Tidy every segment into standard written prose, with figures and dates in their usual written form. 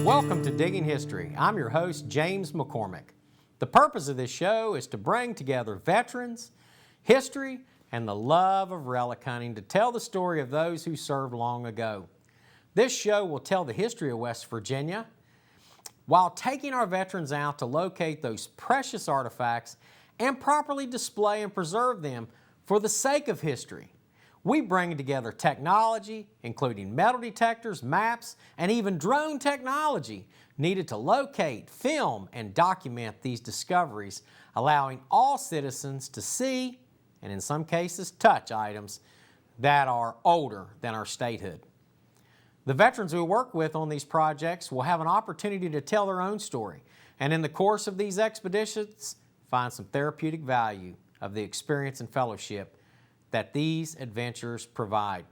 Welcome to Digging History. I'm your host, James McCormick. The purpose of this show is to bring together veterans, history, and the love of relic hunting to tell the story of those who served long ago. This show will tell the history of West Virginia while taking our veterans out to locate those precious artifacts and properly display and preserve them for the sake of history. We bring together technology, including metal detectors, maps, and even drone technology needed to locate, film, and document these discoveries, allowing all citizens to see, and in some cases touch, items that are older than our statehood. The veterans we work with on these projects will have an opportunity to tell their own story, and in the course of these expeditions, find some therapeutic value of the experience and fellowship that these adventures provide.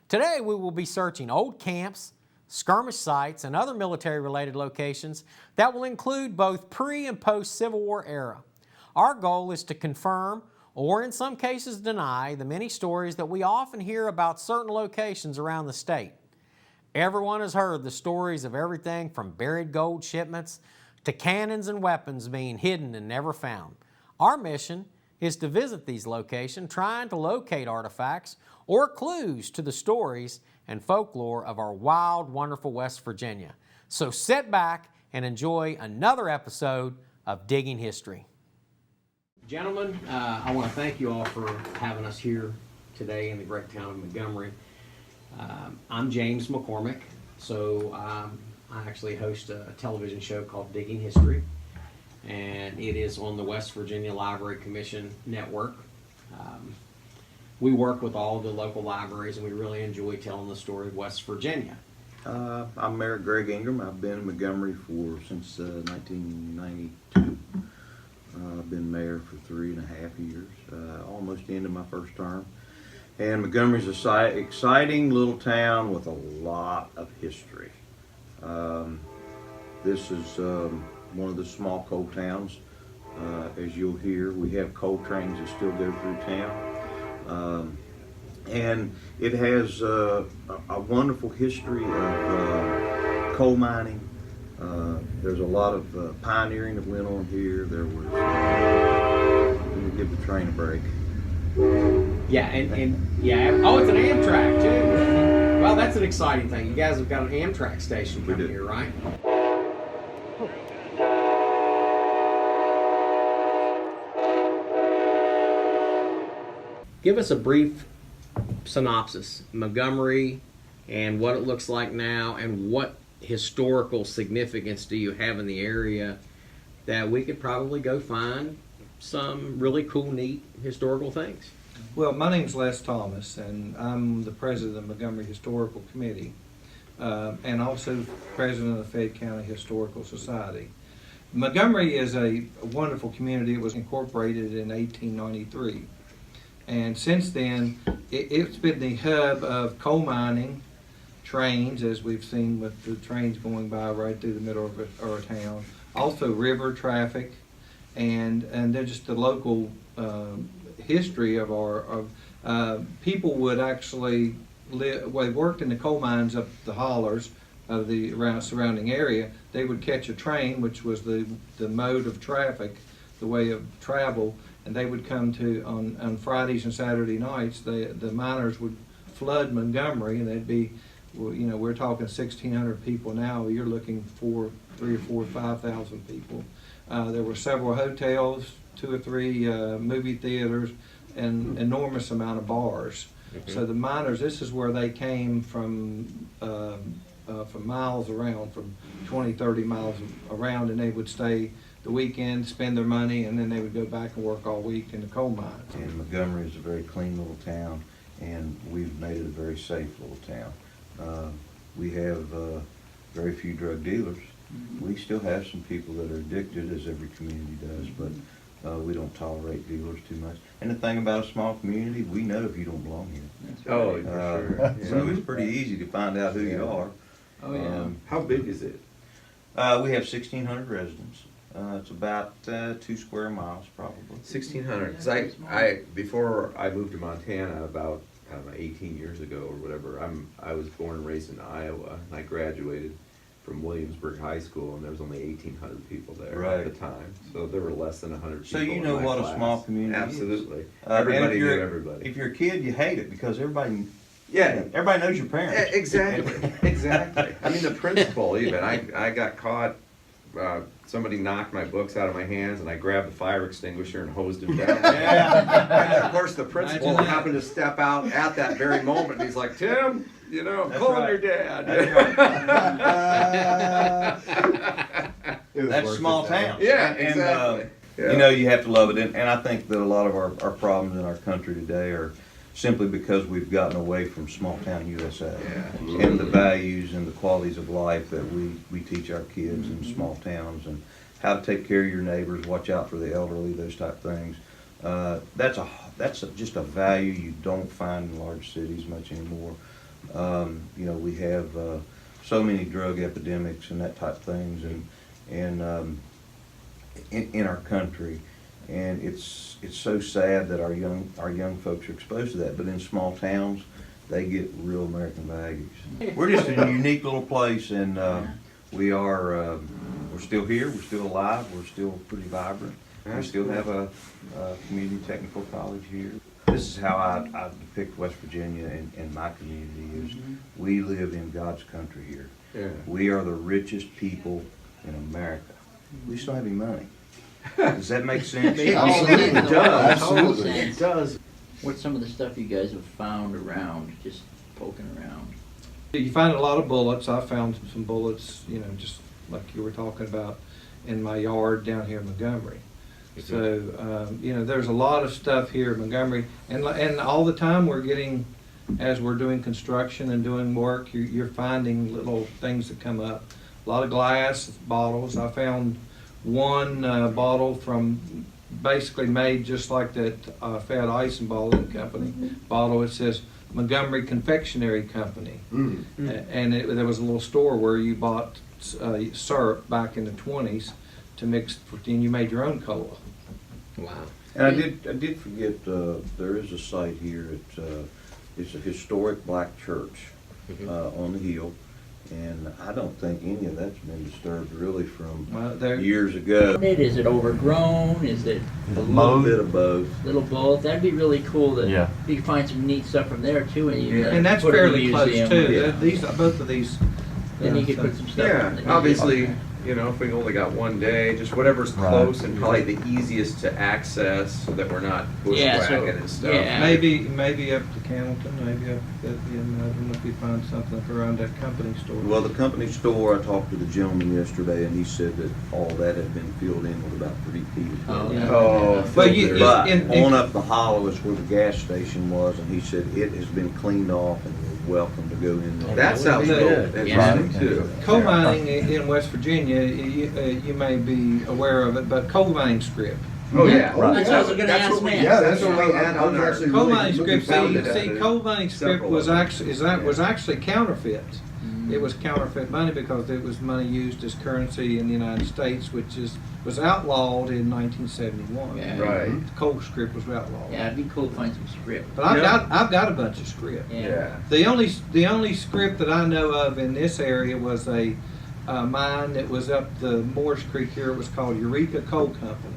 Today we will be searching old camps, skirmish sites, and other military-related locations that will include both pre- and post-Civil War era. Our goal is to confirm, or in some cases deny, the many stories that we often hear about certain locations around the state. Everyone has heard the stories of everything from buried gold shipments to cannons and weapons being hidden and never found. Our mission is to visit these locations trying to locate artifacts or clues to the stories and folklore of our wild, wonderful West Virginia. So sit back and enjoy another episode of Digging History. Gentlemen, I want to thank you all for having us here today in the great town of Montgomery. I'm James McCormick, so I actually host a television show called Digging History, and it is on the West Virginia Library Commission network. We work with all the local libraries, and we really enjoy telling the story of West Virginia. I'm Mayor Greg Ingram. I've been in Montgomery since 1992. I've been mayor for 3.5 years, almost the end of my first term. And Montgomery's an exciting little town with a lot of history. This is one of the small coal towns. As you'll hear, we have coal trains that still go through town. And it has a wonderful history of coal mining. There's a lot of pioneering that went on here. There was, let me give the train a break. Yeah, oh, it's an Amtrak too. Well, that's an exciting thing. You guys have got an Amtrak station coming here, right? Give us a brief synopsis, Montgomery, and what it looks like now, and what historical significance do you have in the area that we could probably go find some really cool, neat historical things. Well, my name's Les Thomas, and I'm the president of the Montgomery Historical Committee, and also president of the Fayette County Historical Society. Montgomery is a wonderful community. It was incorporated in 1893. And since then, it's been the hub of coal mining, trains, as we've seen with the trains going by right through the middle of our town. Also river traffic, and then just the local history of people would actually live. Well, they worked in the coal mines up the hollers of the surrounding area. They would catch a train, which was the mode of traffic, the way of travel, and they would come to on Fridays and Saturday nights. The miners would flood Montgomery, and they'd be, well, you know, we're talking 1,600 people now. You're looking for 3,000 or 4,000 or 5,000 people. There were several hotels, 2 or 3 movie theaters, and enormous amount of bars. Mm-hmm. So the miners, this is where they came from miles around, from 20, 30 miles around, and they would stay the weekend, spend their money, and then they would go back and work all week in the coal mines. And Montgomery is a very clean little town, and we've made it a very safe little town. We have very few drug dealers. Mm-hmm. We still have some people that are addicted, as every community does, but we don't tolerate dealers too much. And the thing about a small community, we know if you don't belong here. Right. Oh, for sure. Yeah. So it's pretty easy to find out who you are. Oh, yeah. How big is it? We have 1,600 residents. It's about 2 square miles, probably. 1,600. 'Cause I before I moved to Montana about I don't know, 18 years ago or whatever. I was born and raised in Iowa, and I graduated from Williamsburg High School, and there was only 1,800 people there Right. at the time. So there were less than 100 So people you in know my what class. a small community is. Absolutely. And Everybody if knew you're- everybody. If you're a kid, you hate it because everybody Yeah. knows your parents. Exactly, exactly. I mean, the principal even, I got caught, somebody knocked my books out of my hands and I grabbed the fire extinguisher and hosed him down. And of course, the principal Imagine that. happened to step out at that very moment and he's like, Tim, you know, That's call right. your dad. That's small town. Yeah, And, exactly. You know, you have to love it. And I think that a lot of our problems in our country today are simply because we've gotten away from small town USA. Yeah. And the values and the qualities of life that we teach our kids in small towns, and how to take care of your neighbors, watch out for the elderly, those type things. That's just a value you don't find in large cities much anymore. You know, we have so many drug epidemics and that type of things, and in our country, and it's so sad that our young folks are exposed to that. But in small towns, they get real American values. We're just a unique little place, and we're still here. We're still alive. We're still pretty vibrant. We still have a community technical college here. This is how I depict West Virginia and my community is we live in God's country here. Yeah. We are the richest people in America. We just don't have any money. Does that make sense? Absolutely. It does. Absolutely. It does. What's some of the stuff you guys have found around, just poking around? You find a lot of bullets. I found some bullets, you know, just like you were talking about in my yard down here in Montgomery. So, you know, there's a lot of stuff here in Montgomery, and all the time we're getting, as we're doing construction and doing work, you're finding little things that come up. A lot of glass bottles. I found one bottle from basically made just like that Fed Ice and Balling Company bottle. It says Montgomery Confectionery Company, and there was a little store where you bought syrup back in the 20s to mix, and you made your own cola. Wow. And I did forget, there is a site here, it's a historic black church on the hill, and I don't think any of that's been disturbed really from Well, there, years ago. Is it overgrown? Is it A little bit of both. little both? That'd be really cool that Yeah. you could find some neat stuff from there too, and you and that's put it in a fairly close museum. too. Yeah. These, both of these. Then you could put some stuff. Yeah, in the obviously, museum. you know, if we only got one day, just whatever's Right. close and probably the easiest to access so that we're not Yeah, so- bushwhacking and stuff. yeah. Maybe up to Cannleton, maybe up at the, I don't know if you find something around that company store. Well, the company store, I talked to the gentleman yesterday, and he said that all that had been filled in with about 3 feet of Oh, dirt. yeah. Oh, But you- But in- on up the hollow is where the gas station was, and he said it has been cleaned off and you're welcome to go in there. that sounds Yeah. cool. Yeah. Interesting too. Coal mining in West Virginia, you may be aware of it, but coal mining strip. Oh yeah. Right. That's what I was gonna That's ask what we- next. Yeah, that's what we had I on was our. actually Coal really mining looking script, forward to see, that. coal mining script Several was of them. actually, was actually counterfeit. It was counterfeit money because it was money used as currency in the United States, which was outlawed in 1971. Yeah. Right. The coal script was outlawed. Yeah, it'd be cool to find some script. But I've Yeah. got a bunch of script. Yeah. The only script that I know of in this area was a mine that was up the Morris Creek here. It was called Eureka Coal Company,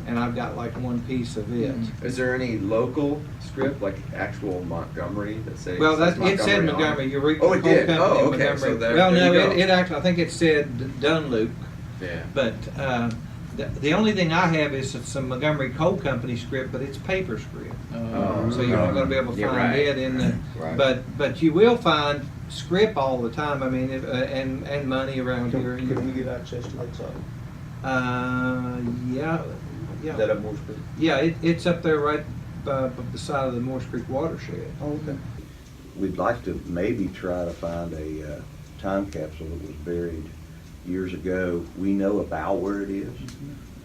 and I've got like one piece of it. Is there any local script, like actual Montgomery, that say? Well, says it said on it? Montgomery Eureka Oh, Coal it did. Company. Oh, in okay, Montgomery. so there- well, there no, you go. it actually I think it said Dunluke, Yeah. but the only thing I have is some Montgomery Coal Company script, but it's paper script. Oh. So you're not going to be able to You're find right. it in the, Right. but you will find script all the time. I mean, and money around here. Can we get access to that site? Yeah, Is that up Morse Creek? yeah. It's up there right by the side of the Morse Creek watershed. Oh, okay. We'd like to maybe try to find a time capsule that was buried years ago. We know about where it is,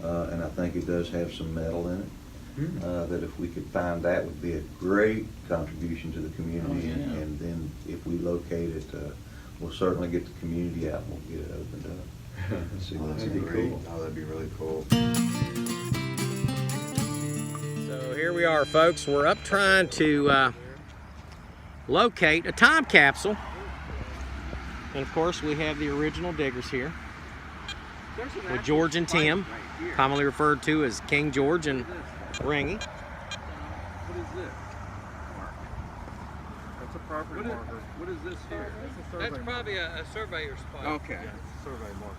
and I think it does have some metal in it. That if we could find that would be a great contribution to the community. Oh, yeah. And then if we locate it, we'll certainly get the community out and we'll get it opened up. See Oh, what's that'd be in it. great. Oh, that'd be really cool. So here we are, folks. We're up trying to locate a time capsule. And of course, we have the original diggers here with George and Tim, commonly referred to as King George and Ringy. What is this? Mark. That's a property marker. What is this here? That's probably a surveyor's spot. Okay. Yeah, it's a survey marker.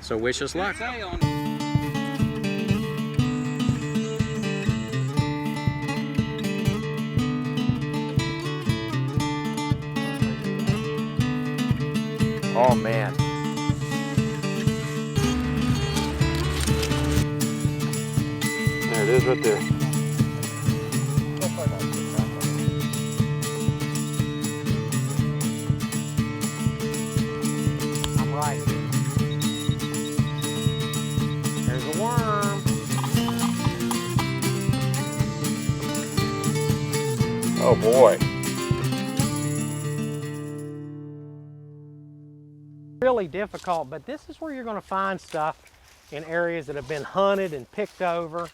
So wish us luck. Say on Oh man. There it is right there. I'm right here. There's a worm. Oh boy. Really difficult, but this is where you're going to find stuff in areas that have been hunted and picked over.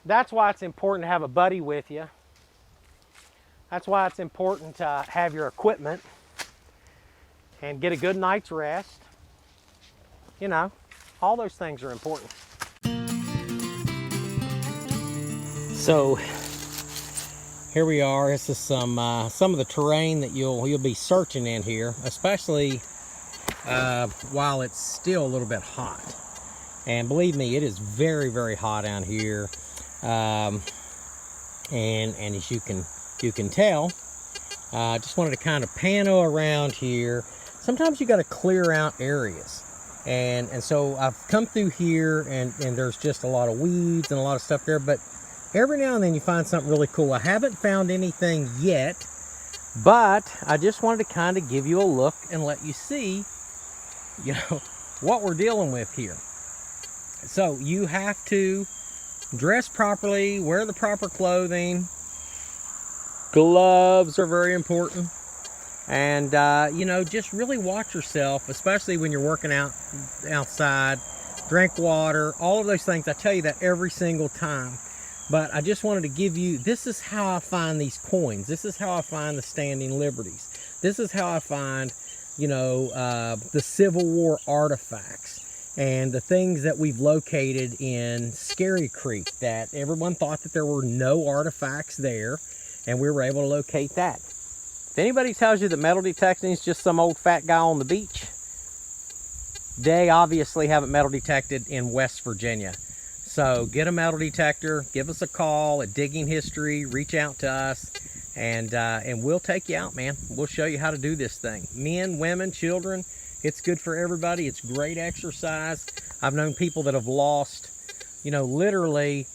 That's why it's important to have a buddy with you. That's why it's important to have your equipment and get a good night's rest. You know, all those things are important. So here we are. This is some of the terrain that you'll be searching in here, especially while it's still a little bit hot. And believe me, it is very, very hot out here. And as you can tell, just wanted to kind of pano around here. Sometimes you got to clear out areas, and so I've come through here, and there's just a lot of weeds and a lot of stuff there. But every now and then you find something really cool. I haven't found anything yet, but I just wanted to kind of give you a look and let you see, you know, what we're dealing with here. So you have to dress properly, wear the proper clothing. Gloves are very important. And, you know, just really watch yourself, especially when you're working outside. Drink water, all of those things. I tell you that every single time. But I just wanted to give you, this is how I find these coins. This is how I find the standing liberties. This is how I find, you know, the Civil War artifacts. And the things that we've located in Scary Creek that everyone thought that there were no artifacts there, and we were able to locate that. If anybody tells you that metal detecting is just some old fat guy on the beach, they obviously haven't metal detected in West Virginia. So get a metal detector, give us a call at Digging History, reach out to us, and we'll take you out, man. We'll show you how to do this thing. Men, women, children. It's good for everybody. It's great exercise. I've known people that have lost, you know, literally,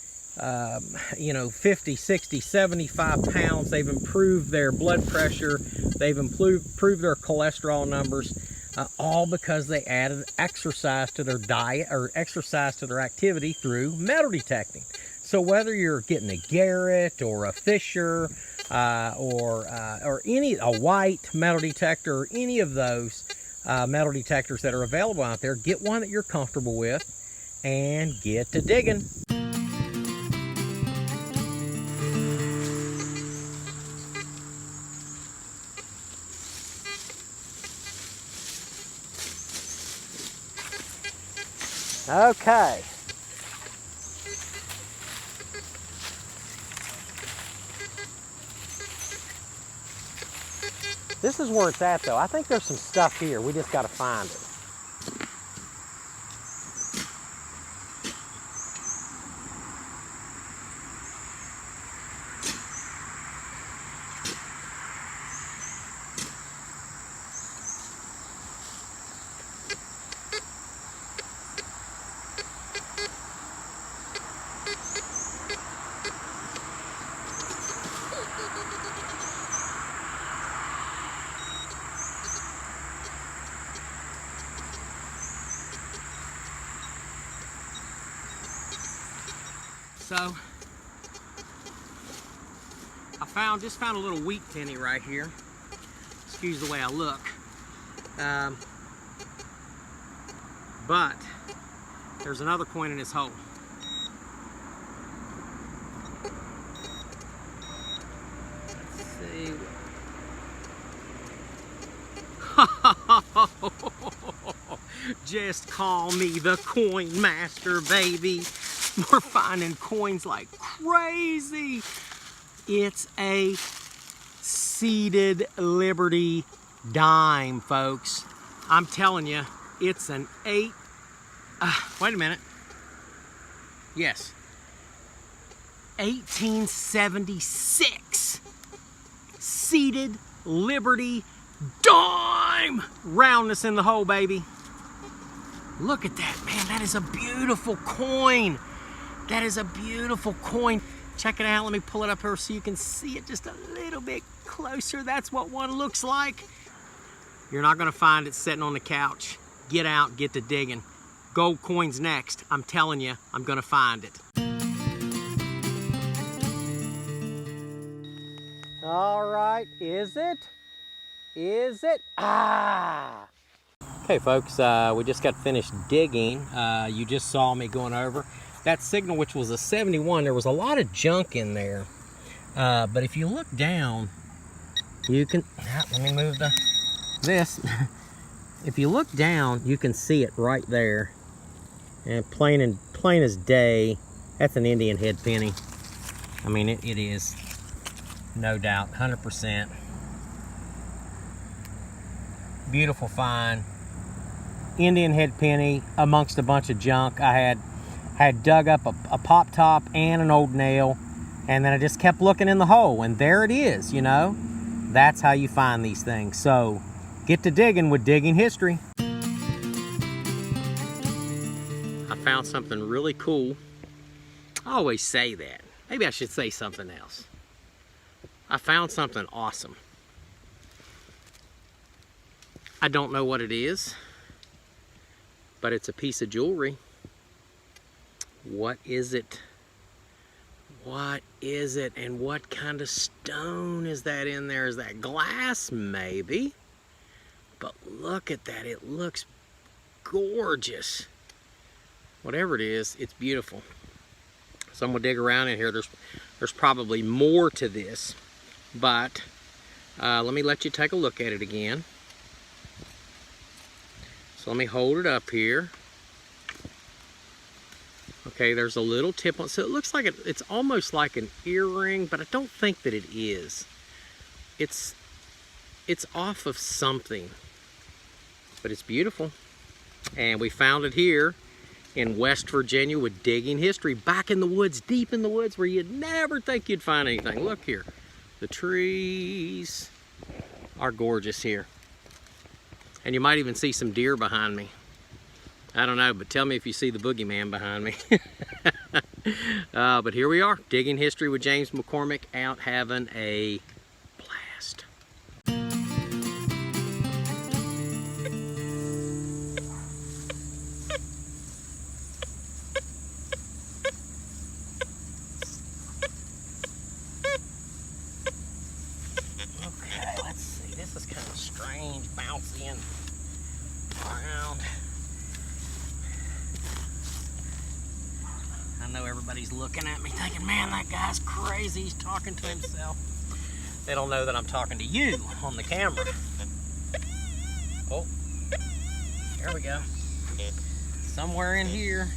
you know, 50, 60, 75 pounds. They've improved their blood pressure. They've improved their cholesterol numbers, all because they added exercise to their diet or exercise to their activity through metal detecting. So whether you're getting a Garrett or a Fisher or a white metal detector or any of those metal detectors that are available out there, get one that you're comfortable with and get to digging. Okay. This is where it's at, though. I think there's some stuff here. We just got to find it. So I just found a little wheat tinny right here. Excuse the way I look. But there's another coin in this hole. see. Just call me the coin master, baby. We're finding coins like crazy. It's a seated Liberty dime, folks. I'm telling you, it's an wait a minute. Yes. 1876 seated Liberty dime. Roundness in the hole, baby. Look at that, man. That is a beautiful coin. That is a beautiful coin. Check it out. Let me pull it up here so you can see it just a little bit closer. That's what one looks like. You're not going to find it sitting on the couch. Get out, get to digging. Gold coins next. I'm telling you, I'm going to find it. All right, is it? Is it? Ah! Okay, folks, we just got finished digging. You just saw me going over that signal, which was a 71. There was a lot of junk in there. But if you look down, you can, let me move this. If you look down, you can see it right there. And plain as day, that's an Indian head penny. I mean, it is, no doubt, 100%. Beautiful find. Indian head penny amongst a bunch of junk. I had dug up a pop top and an old nail, and then I just kept looking in the hole, and there it is, you know. That's how you find these things. So get to digging with Digging History. I found something really cool. I always say that. Maybe I should say something else. I found something awesome. I don't know what it is, but it's a piece of jewelry. What is it? What is it? And what kind of stone is that in there? Is that glass? Maybe. But look at that. It looks gorgeous. Whatever it is, it's beautiful. So I'm gonna dig around in here. There's probably more to this, but let me let you take a look at it again. So let me hold it up here. Okay, there's a little tip on, so it looks like it's almost like an earring, but I don't think that it is. It's off of something, but it's beautiful. And we found it here in West Virginia with Digging History, back in the woods, deep in the woods, where you'd never think you'd find anything. Look here, the trees are gorgeous here. And you might even see some deer behind me. I don't know, but tell me if you see the boogeyman behind me. But here we are, Digging History with James McCormick, out having a blast. Okay, let's see. This is kind of strange, bouncing around. I know everybody's looking at me thinking, man, that guy's crazy, he's talking to himself. They don't know that I'm talking to you on the camera. Oh, there we go. Somewhere in here.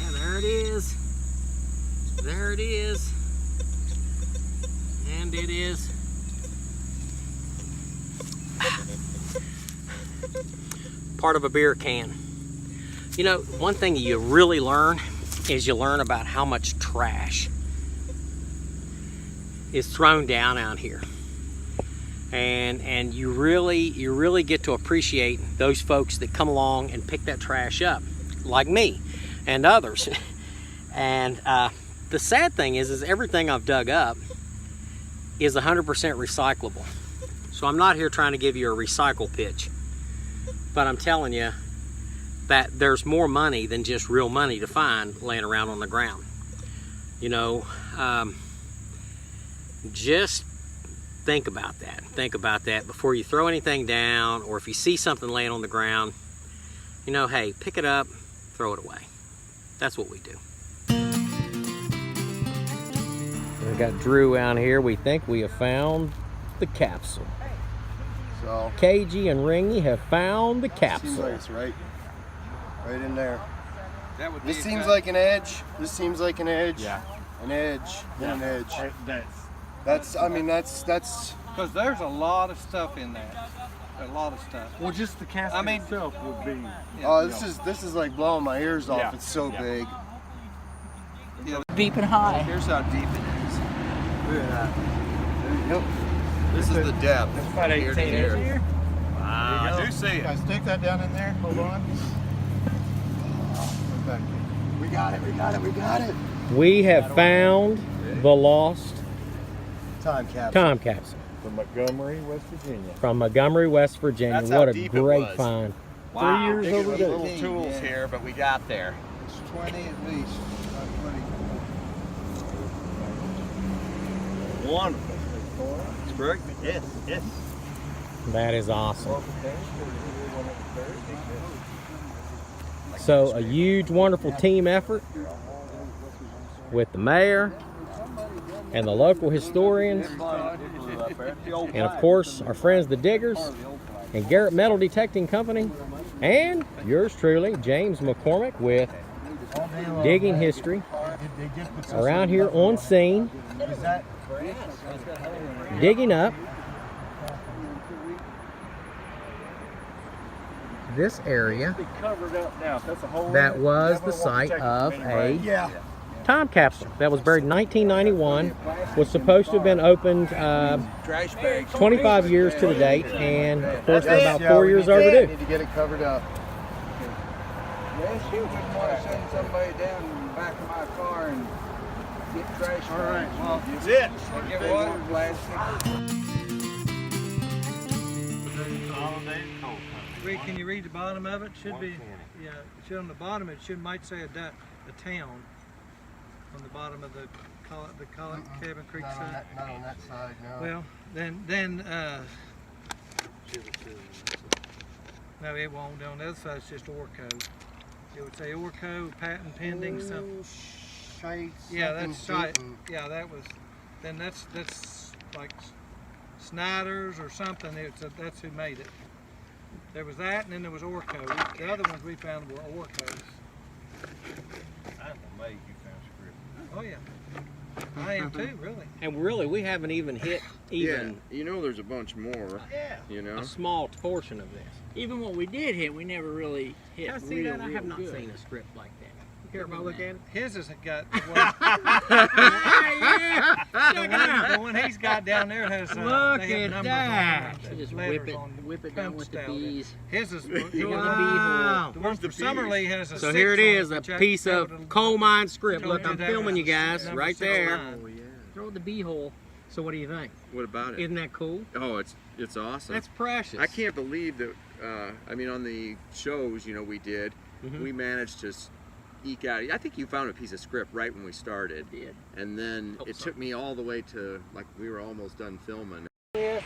Yeah, there it is. There it is. And it is. Part of a beer can. You know, one thing you really learn is you learn about how much trash is thrown down out here. And you really get to appreciate those folks that come along and pick that trash up, like me and others. And the sad thing is everything I've dug up is 100% recyclable. So I'm not here trying to give you a recycle pitch, but I'm telling you that there's more money than just real money to find laying around on the ground. You know, just think about that. Think about that before you throw anything down, or if you see something laying on the ground, you know, hey, pick it up, throw it away. That's what we do. We got Drew out here. We think we have found the capsule. So KG and Ringy have found the seems capsule. like it's right in there. That would be This seems like an edge. This seems like an edge. Yeah. An edge. Then an edge. That's I mean, that's. Because there's a lot of stuff in that. A lot of stuff. well, just the casket itself would be. Oh, this is like blowing my ears off. Yeah. It's so big. Deep and high. Here's how deep it is. Look at that. Yep. This is the depth. That's about 18 here. inches. Wow, I do see it. Guys, stick that down in there. Hold on. We got it. We got it. We got it. We have found the lost Time capsule. time capsule From Montgomery, West Virginia. from Montgomery, West Virginia. That's how What a deep it great was. find. Wow. 3 years Digging with overdue. little tools here, but we got there. It's 20 at least. Not 20. Wonderful. It's great. Yes, yes. That is awesome. So a huge, wonderful team effort with the mayor and the local historians, and of course our friends the Diggers and Garrett Metal Detecting Company, and yours truly, James McCormick, with Digging History, around here on scene, digging up this area Covered up now. That's a whole that was the site of a time capsule that was buried in 1991, was supposed to have been opened 25 years to the date, and of course they're about 4 years overdue. Need to get it covered up. Yes, you wouldn't want to send somebody down in the back of my car and get trash. All right, well, That's it. get water blasted. Rick, can you read the bottom of it? Should be, yeah, it should on the bottom. It should might say a town on the bottom of the Cabin Creek side. Not on that side, no. Well, then no, it won't. On the other side, it's just Orco. It would say Orco, patent pending, something. Yeah, that's site. Yeah, that was. Then that's like Snyder's or something. That's who made it. There was that, and then there was Orco. The other ones we found were Orcos. I'm amazed you found script. Oh yeah, I am too, really. And really, we haven't even hit You know there's a bunch more. Yeah. You know? a small portion of this. Even what we did hit, we never really hit I see real, that. I real have not good. seen a script like that. Care if I look at it? His has got Yeah, the one he's got down there has Look they have at numbers that. on it. You just Letters whip on it down with the punched out. bees. His is Wow. the one from Summerlee has a So 6 here it on is, a which I piece told of him- coal mine script. told Look, you I'm that filming was you guys number right there. 69. Throw the bee hole. So what do you think? What about it? Isn't that cool? Oh, it's awesome. That's precious. I can't believe that. I mean, on the shows, you know, we did, we managed to eke out. I think you found a piece of script right when we started, Did. and then Hope it so. took me all the way to like we were almost done filming.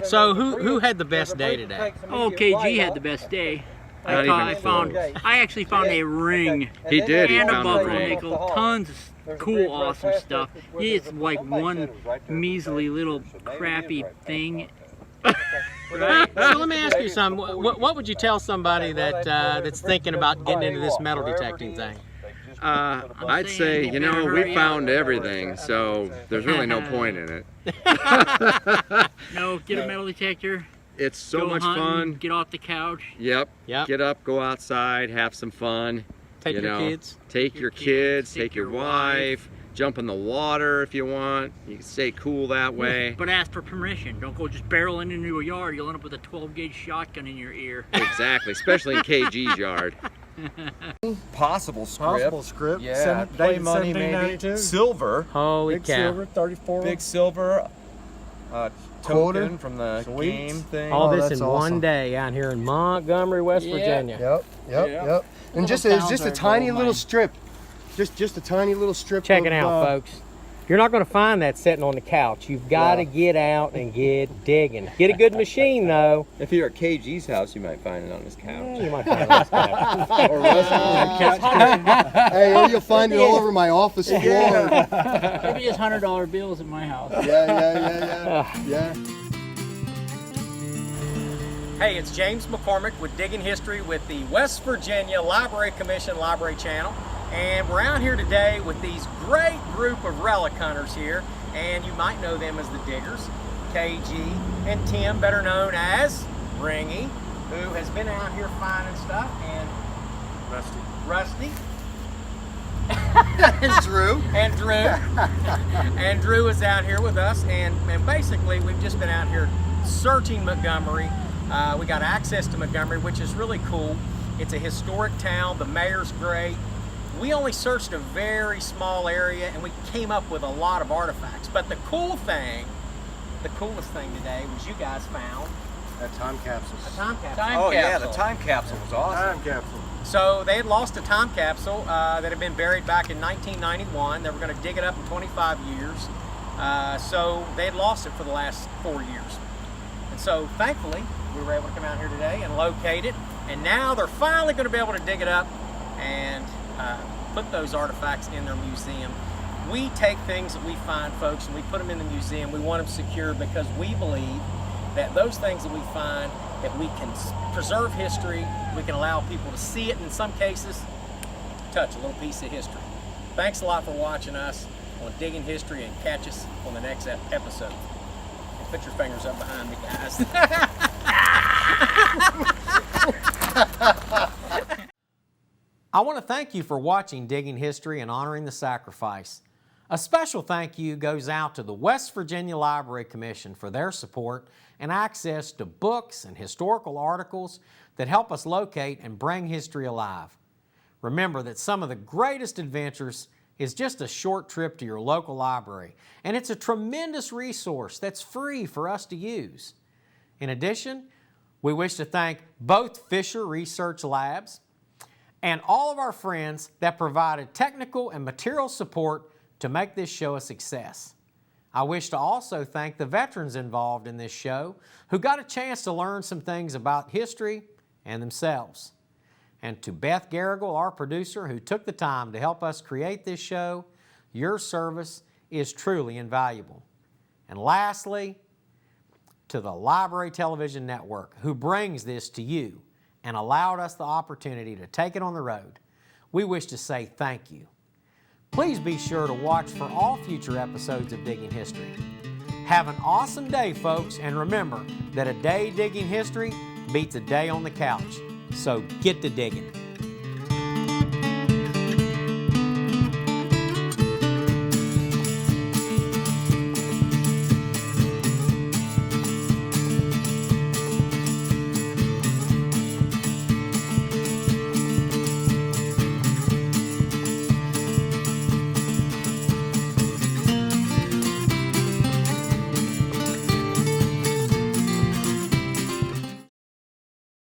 So who had the best day today? Oh, KG had the best day. Not even I actually found a ring. He did. He And a found a buffalo ring. nickel. Tons of cool, awesome stuff. It's like one measly little crappy thing. Right? So let me ask you something. What would you tell somebody that's thinking about getting into this metal detecting thing? I'd say, you know, we found everything, so there's really no point in it. No, get a metal detector. It's so go much hunting, fun. Get off the couch. Yep. Yep. Get up, go outside, have some fun. Take you your know, kids. Take your kids, take your wife. wife, jump in the water if you want. You can stay cool that way. But ask for permission. Don't go just barreling into a yard. You'll end up with a 12-gauge shotgun in your ear. Exactly, especially in KG's yard. Possible script. Yeah, play money maybe. Silver. Holy Big cow. silver, 34. Big silver. Quarter. Token from the Sweet. game thing. All Oh, this that's in awesome. one day out here in Montgomery, West Virginia. Yep. And Little just it's towns just a are tiny gold little mine. strip. Just a tiny little strip. Check of, it out, folks. You're not going to find that sitting on the couch. You've got to get out and get digging. Get a good machine, though. If you're at KG's house, you might find it on his couch. Yeah, you might find it on his couch. Or Russ on his couch. Hey, or you'll find it all over my office floor. Maybe just $100 bills at my house. Yeah. Hey, it's James McCormick with Digging History with the West Virginia Library Commission Library Channel. And we're out here today with these great group of relic hunters here. And you might know them as the Diggers, KG and Tim, better known as Ringy, who has been out here finding stuff, and Rusty. And Drew. And Drew is out here with us, and basically we've just been out here searching Montgomery. We got access to Montgomery, which is really cool. It's a historic town. The mayor's great. We only searched a very small area, and we came up with a lot of artifacts. But the coolest thing today was you guys found That time capsule. a time capsule. Oh yeah, the time capsule was awesome. Time capsule. So they had lost a time capsule that had been buried back in 1991. They were going to dig it up in 25 years. So they had lost it for the last 4 years. And so thankfully, we were able to come out here today and locate it. And now they're finally going to be able to dig it up and put those artifacts in their museum. We take things that we find, folks, and we put them in the museum. We want them secure because we believe that those things that we find, that we can preserve history, we can allow people to see it, in some cases, touch a little piece of history. Thanks a lot for watching us on Digging History, and catch us on the next episode. And put your fingers up behind me, guys. I want to thank you for watching Digging History and Honoring the Sacrifice. A special thank you goes out to the West Virginia Library Commission for their support and access to books and historical articles that help us locate and bring history alive. Remember that some of the greatest adventures is just a short trip to your local library, and it's a tremendous resource that's free for us to use. In addition, we wish to thank both Fisher Research Labs and all of our friends that provided technical and material support to make this show a success. I wish to also thank the veterans involved in this show who got a chance to learn some things about history and themselves. And to Beth Garrigle, our producer, who took the time to help us create this show, your service is truly invaluable. And lastly, to the Library Television Network, who brings this to you and allowed us the opportunity to take it on the road. We wish to say thank you. Please be sure to watch for all future episodes of Digging History. Have an awesome day, folks, and remember that a day digging history beats a day on the couch. So get to digging.